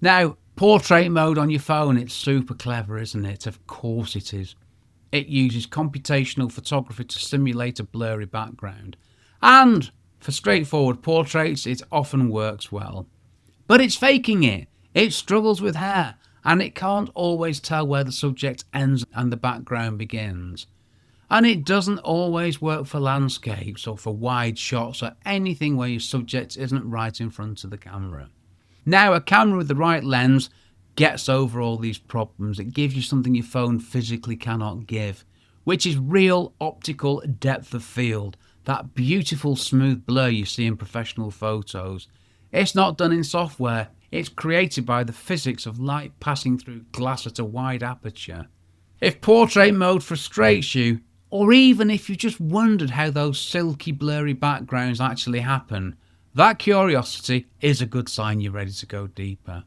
Now, portrait mode on your phone, it's super clever, isn't it? Of course it is. It uses computational photography to simulate a blurry background. And for straightforward portraits, it often works well. But it's faking it. It struggles with hair, and it can't always tell where the subject ends and the background begins. And it doesn't always work for landscapes or for wide shots or anything where your subject isn't right in front of the camera. Now, a camera with the right lens gets over all these problems. It gives you something your phone physically cannot give, which is real optical depth of field, that beautiful smooth blur you see in professional photos. It's not done in software. It's created by the physics of light passing through glass at a wide aperture. If portrait mode frustrates you, or even if you just wondered how those silky blurry backgrounds actually happen, that curiosity is a good sign you're ready to go deeper.